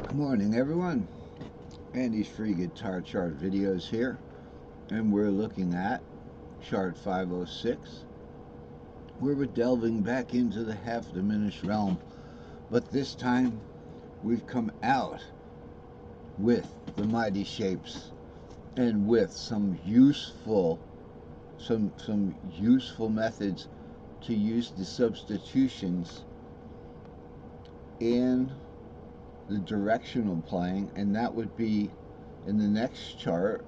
Good morning, everyone. Andy's free guitar chart videos here, and we're looking at chart 506, where we're delving back into the half diminished realm, but this time we've come out with the mighty shapes and with some useful methods to use the substitutions in the directional playing, and that would be in the next chart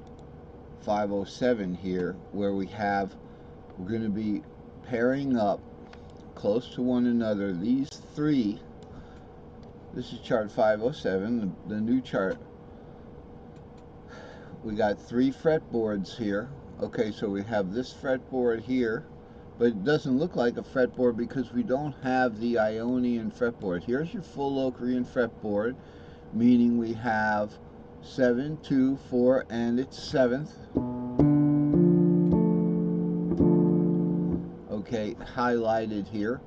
507 here, where we're going to be pairing up close to one another these three. This is chart 507, the new chart. We got three fretboards here. Okay, so we have this fretboard here, but it doesn't look like a fretboard because we don't have the Ionian fretboard. Here's your full Locrian fretboard, meaning we have 7, 2, 4, and it's 7th. Okay, highlighted here.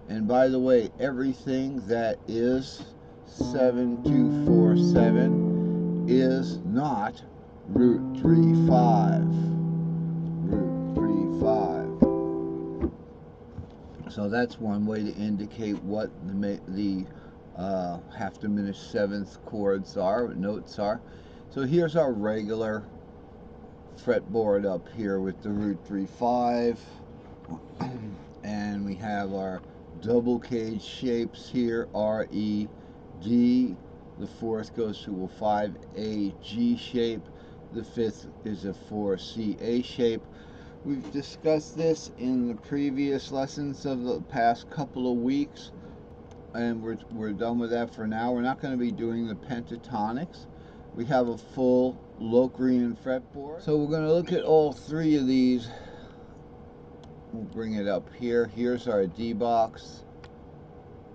And by the way, everything that is 7, 2, 4, 7 is not root 3, 5. Root 3, 5. So that's one way to indicate what the half diminished 7th chords are, notes are. So here's our regular fretboard up here with the root 3, 5. And we have our double cage shapes here, R, E, D. The 4th goes to a 5, A, G shape. The 5th is a 4, C, A shape. We've discussed this in the previous lessons of the past couple of weeks, and we're done with that for now. We're not going to be doing the pentatonics. We have a full Locrian fretboard. So we're going to look at all three of these. We'll bring it up here. Here's our D box.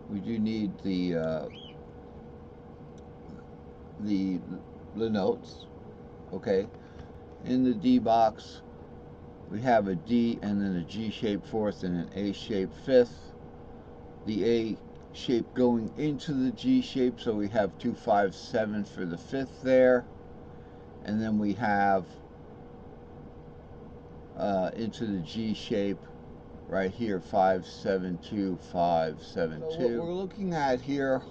We do need the notes. Okay. In the D box, we have a D and then a G shape 4th and an A shape 5th. The A shape going into the G shape, so we have 2, 5, 7 for the 5th there. And then we have into the G shape right here, 5, 7, 2, 5, 7, 2. So what we're looking at here,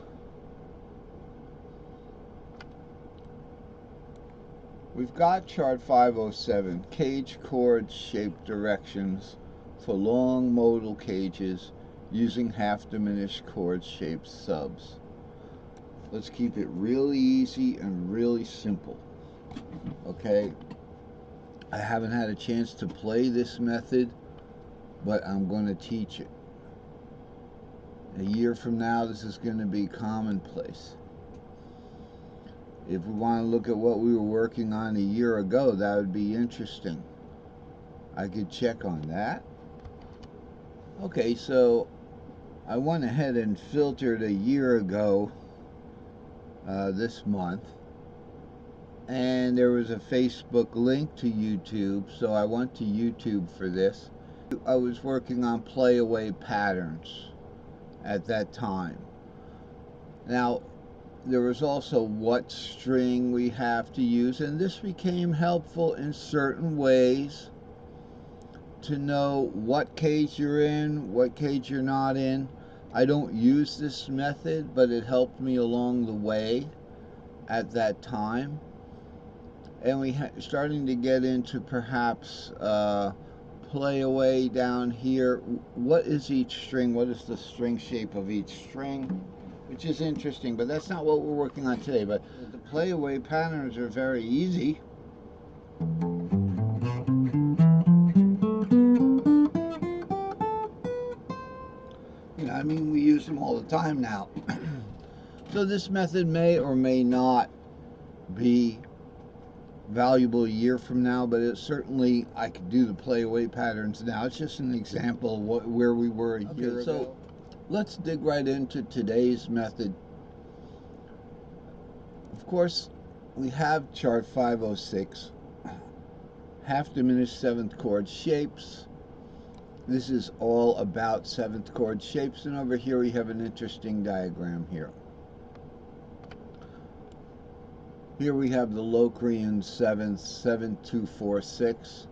we've got chart 507, cage chord shape directions for long modal cages using half diminished chord shaped subs. Let's keep it really easy and really simple. Okay, I haven't had a chance to play this method, but I'm going to teach it. A year from now, this is going to be commonplace. If we want to look at what we were working on a year ago, that would be interesting. I could check on that. Okay, so I went ahead and filtered a year ago this month, and there was a Facebook link to YouTube, so I went to YouTube for this. I was working on play-away patterns at that time. Now, there was also what string we have to use, and this became helpful in certain ways to know what cage you're in, what cage you're not in. I don't use this method, but it helped me along the way at that time. And we starting to get into perhaps play away down here. What is each string? What is the string shape of each string? Which is interesting, but that's not what we're working on today. But the play away patterns are very easy. You know, I mean, we use them all the time now. So this method may or may not be valuable a year from now, but it certainly, I could do the play away patterns now. It's just an example of where we were a year ago. So let's dig right into today's method. Of course, we have chart 506, half diminished 7th chord shapes. This is all about 7th chord shapes, and over here we have an interesting diagram here. Here we have the Locrian 7th, 7-2-4-6.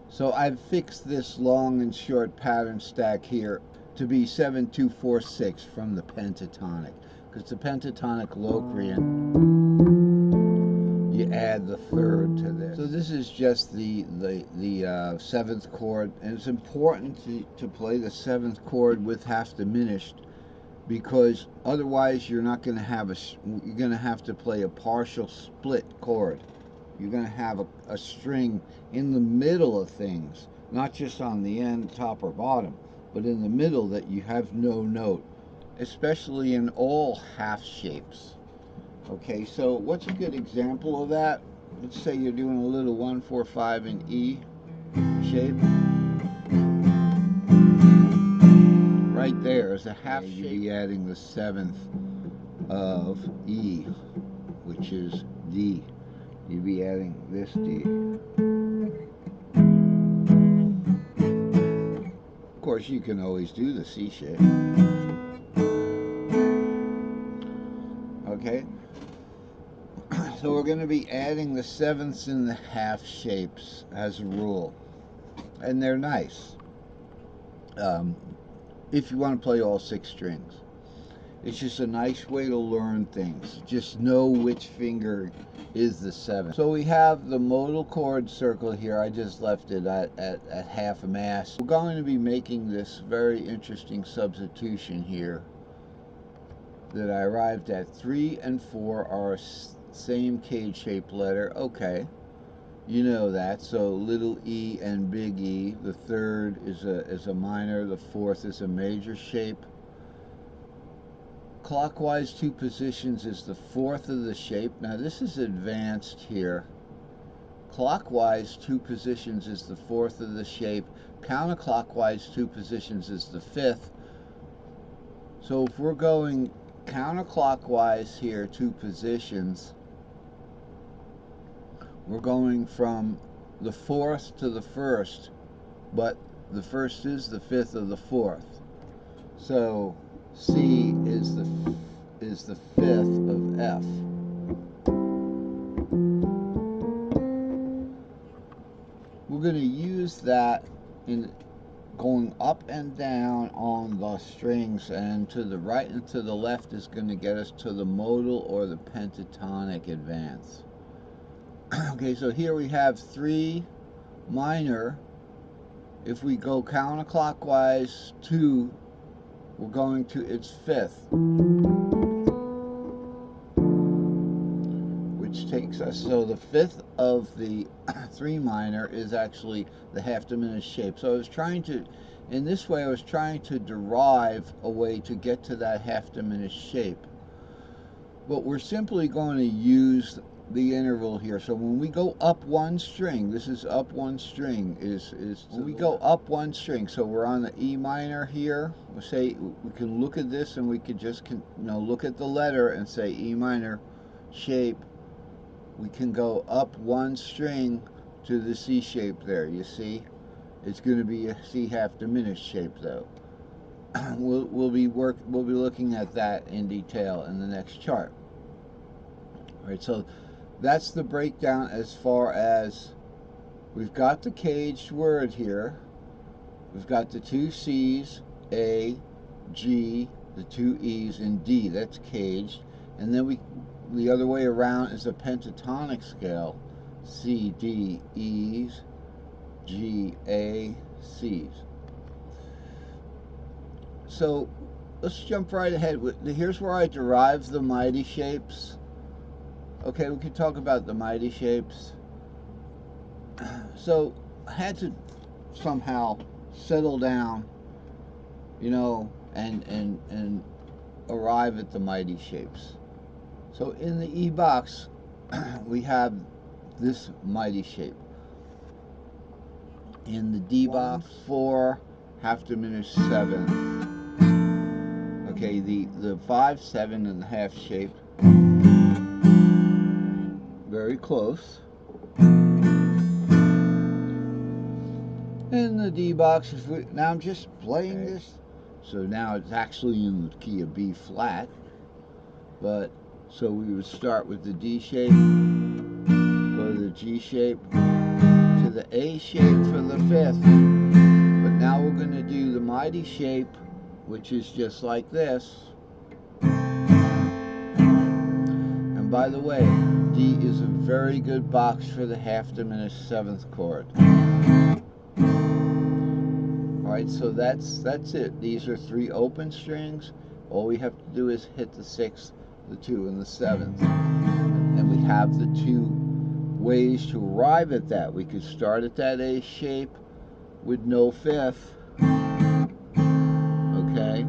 So I've fixed this long and short pattern stack here to be 7-2-4-6 from the pentatonic. Because the pentatonic Locrian, you add the third to this. So this is just the 7th chord, and it's important to play the 7th chord with half diminished, because otherwise you're not going to have you're going to have to play a partial split chord. You're going to have a string in the middle of things, not just on the end, top or bottom, but in the middle that you have no note, especially in all half shapes. Okay, so what's a good example of that? Let's say you're doing a little 1-4-5 in E shape. Right there is a half shape. You'd be adding the 7th of E, which is D. You'd be adding this D. Of course, you can always do the C shape. Okay? So we're going to be adding the 7ths in the half shapes as a rule. And they're nice. If you want to play all 6 strings. It's just a nice way to learn things. Just know which finger is the 7th. So we have the modal chord circle here. I just left it at half a mass. We're going to be making this very interesting substitution here that I arrived at. 3 and 4 are same cage shaped letter. Okay, you know that. So little e and big E. The 3rd is a minor. The 4th is a major shape. Clockwise 2 positions is the 4th of the shape. Now this is advanced here. Clockwise 2 positions is the 4th of the shape. Counterclockwise 2 positions is the 5th. So if we're going counterclockwise here 2 positions, we're going from the 4th to the 1st, but the 1st is the 5th of the 4th. So C is the 5th of F. We're going to use that in going up and down on the strings, and to the right and to the left is going to get us to the modal or the pentatonic advance. Okay, so here we have 3 minor. If we go counterclockwise 2, we're going to its 5th, which takes us, so the 5th of the 3 minor is actually the half diminished shape. So I was trying to, in this way I was trying to derive a way to get to that half diminished shape. But we're simply going to use the interval here. So when we go up 1 string, this is up 1 string, is when we go up 1 string, so we're on the E minor here. We'll say, we can look at this and we could just look at the letter and say E minor shape. We can go up 1 string to the C shape there. You see, it's going to be a C half diminished shape though. We'll be looking at that in detail in the next chart. All right, so that's the breakdown as far as we've got the caged word here. We've got the 2 C's, A, G, the 2 E's, and D. That's caged. And then the other way around is a pentatonic scale. C, D, E's, G, A, C's. So let's jump right ahead. Here's where I derive the mighty shapes. Okay, we could talk about the mighty shapes. So I had to somehow settle down, and arrive at the mighty shapes. So in the E box, we have this mighty shape. In the D box, 4 half diminished 7. Okay, the 5, 7 and a half shape. Very close. In the D box, now I'm just playing this, so now it's actually in the key of B flat, but So we would start with the D shape, go to the G shape, to the A shape for the fifth. But now we're going to do the mighty shape, which is just like this. And by the way, D is a very good box for the half diminished seventh chord. Alright, so that's it. These are 3 open strings. All we have to do is hit the 6th, the 2, and the 7th. And we have the 2 ways to arrive at that. We could start at that A shape with no 5th. Okay?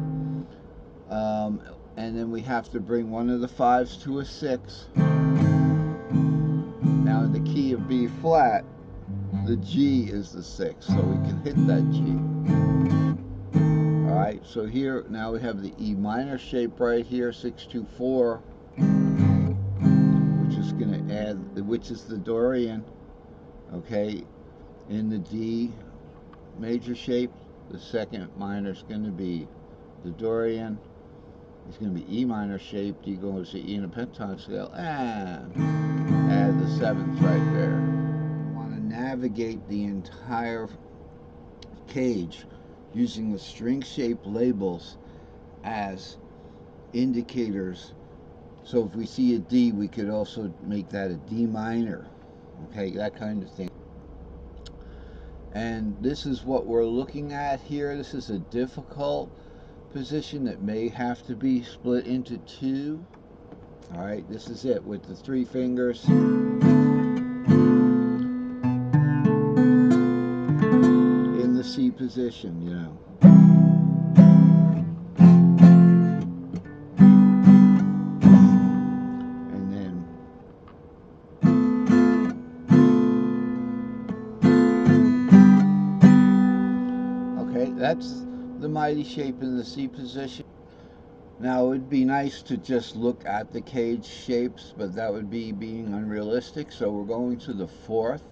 And then we have to bring one of the 5s to a 6. Now in the key of B flat, the G is the 6th, so we can hit that G. Alright, so here now we have the E minor shape right here, 6-2-4, which is going to add, which is the Dorian. Okay, in the D major shape, the second minor is going to be the Dorian. It's going to be E minor shape. D goes to E in a pentatonic scale, and add the 7th right there. You want to navigate the entire cage using the string shaped labels as indicators. So if we see a D, we could also make that a D minor. Okay, that kind of thing. And this is what we're looking at here. This is a difficult position that may have to be split into 2. Alright, this is it with the 3 fingers. In the C position, you know. And then okay, that's the mighty shape in the C position. Now it would be nice to just look at the cage shapes, but that would be being unrealistic, so we're going to the 4th.